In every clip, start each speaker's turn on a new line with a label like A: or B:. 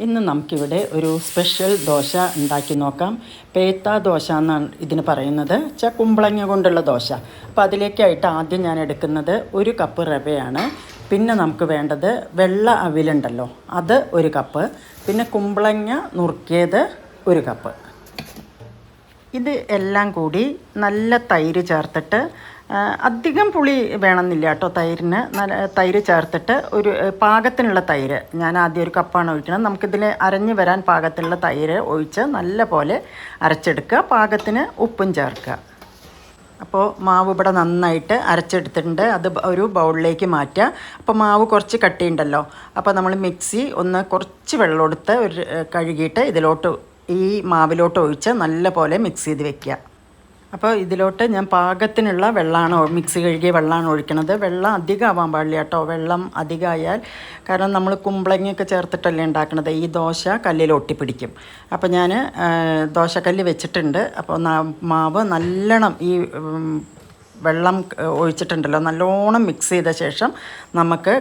A: ഇന്ന് നമുക്കിവിടെ ഒരു സ്പെഷ്യൽ ദോശ ഉണ്ടാക്കി നോക്കാം. പേത്ത ദോശ എന്നാണ് ഇതിന് പറയുന്നത്. കുമ്പളങ്ങ കൊണ്ടുള്ള ദോശ. അപ്പോൾ അതിലേക്കായിട്ട് ആദ്യം ഞാൻ എടുക്കുന്നത് 1 കപ്പ് റവയാണ്. പിന്നെ നമുക്ക് വേണ്ടത് വെള്ള അവിലുണ്ടല്ലോ, അത് 1 കപ്പ്. പിന്നെ കുമ്പളങ്ങ നുറുക്കിയത് 1 കപ്പ്. ഇത് എല്ലാം കൂടി നല്ല തൈര് ചേർത്തിട്ട്, അധികം പുളി വേണമെന്നില്ല കേട്ടോ തൈരിന്. തൈര് ചേർത്തിട്ട് ഒരു പാകത്തിനുള്ള തൈര്, ഞാൻ ആദ്യം 1 കപ്പാണ് ഒഴിക്കുന്നത്. നമുക്കിതിൽ അരഞ്ഞു വരാൻ പാകത്തിനുള്ള തൈര് ഒഴിച്ച് നല്ല പോലെ അരച്ചെടുക്കുക. പാകത്തിന് ഉപ്പും ചേർക്കുക. അപ്പോൾ മാവ് ഇവിടെ നന്നായിട്ട് അരച്ചെടുത്തിട്ടുണ്ട്. അത് ഒരു ബൗളിലേക്ക് മാറ്റുക. അപ്പോൾ മാവ് കുറച്ച് കട്ടിയുണ്ടല്ലോ, അപ്പോൾ നമ്മൾ മിക്സി ഒന്ന് കുറച്ച് വെള്ളം എടുത്ത് കഴുകിയിട്ട് ഈ മാവിലോട്ട് ഒഴിച്ച് നല്ല പോലെ മിക്സ് ചെയ്ത് വെക്കുക. അപ്പോൾ ഇതിലോട്ട് ഞാൻ പാകത്തിനുള്ള വെള്ളമാണ്, മിക്സി കഴുകിയ വെള്ളമാണ് ഒഴിക്കണത്. വെള്ളം അധികം ആവാൻ പാടില്ല കേട്ടോ. വെള്ളം അധികമായാൽ, കാരണം നമ്മൾ കുമ്പളങ്ങയൊക്കെ ചേർത്തിട്ടല്ലേ ഉണ്ടാക്കണത്, ഈ ദോശ കല്ലിൽ ഒട്ടിപ്പിടിക്കും. അപ്പോൾ ഞാൻ ദോശക്കല്ല് വെച്ചിട്ടുണ്ട്. അപ്പോൾ മാവ് നല്ലോണം ഈ വെള്ളം ഒഴിച്ചിട്ടുണ്ടല്ലോ, നല്ലോണം മിക്സ് ചെയ്ത ശേഷം നമുക്ക്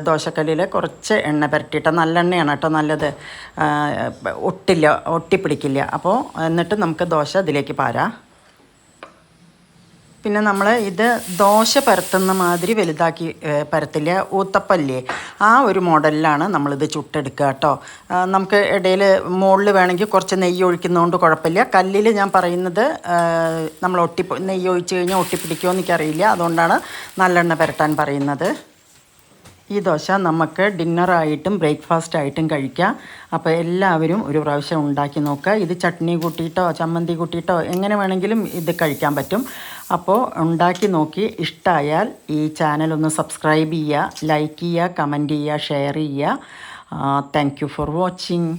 A: ദോശക്കല്ലിൽ കുറച്ച് എണ്ണ പുരട്ടിയിട്ട്, നല്ലെണ്ണയാണ് കേട്ടോ നല്ലത്, ഒട്ടിപ്പിടിക്കില്ല. അപ്പോൾ എന്നിട്ട് നമുക്ക് ദോശ ഇതിലേക്ക് പാരാം. പിന്നെ നമ്മൾ ഇത് ദോശ പരത്തുന്ന മാതിരി വലുതാക്കി പരത്തില്ല, ഊത്തപ്പല്ലേ ആ ഒരു മോഡലിലാണ് നമ്മളിത് ചുട്ടെടുക്കുക കേട്ടോ. നമുക്ക് ഇടയിൽ മുകളിൽ വേണമെങ്കിൽ കുറച്ച് നെയ്യ് ഒഴിക്കുന്നതുകൊണ്ട് കുഴപ്പമില്ല. കല്ലിൽ ഞാൻ പറയുന്നത് നമ്മൾ നെയ്യ് ഒഴിച്ച് കഴിഞ്ഞാൽ ഒട്ടിപ്പിടിക്കുമോ എനിക്കറിയില്ല, അതുകൊണ്ടാണ് നല്ലെണ്ണ പുരട്ടാൻ പറയുന്നത്. ഈ ദോശ നമുക്ക് ഡിന്നറായിട്ടും ബ്രേക്ക്ഫാസ്റ്റായിട്ടും കഴിക്കാം. അപ്പോൾ എല്ലാവരും ഒരു പ്രാവശ്യം ഉണ്ടാക്കി നോക്കുക. ഇത് ചട്നി കൂട്ടിയിട്ടോ ചമ്മന്തി കൂട്ടിയിട്ടോ എങ്ങനെ വേണമെങ്കിലും ഇത് കഴിക്കാൻ പറ്റും. അപ്പോൾ ഉണ്ടാക്കി നോക്കി ഇഷ്ടമായാൽ ഈ ചാനൽ സബ്സ്ക്രൈബ് ചെയ്യുക, ലൈക്ക് ചെയ്യുക, കമൻറ്റ് ചെയ്യുക, ഷെയർ ചെയ്യുക. Thank you for watching.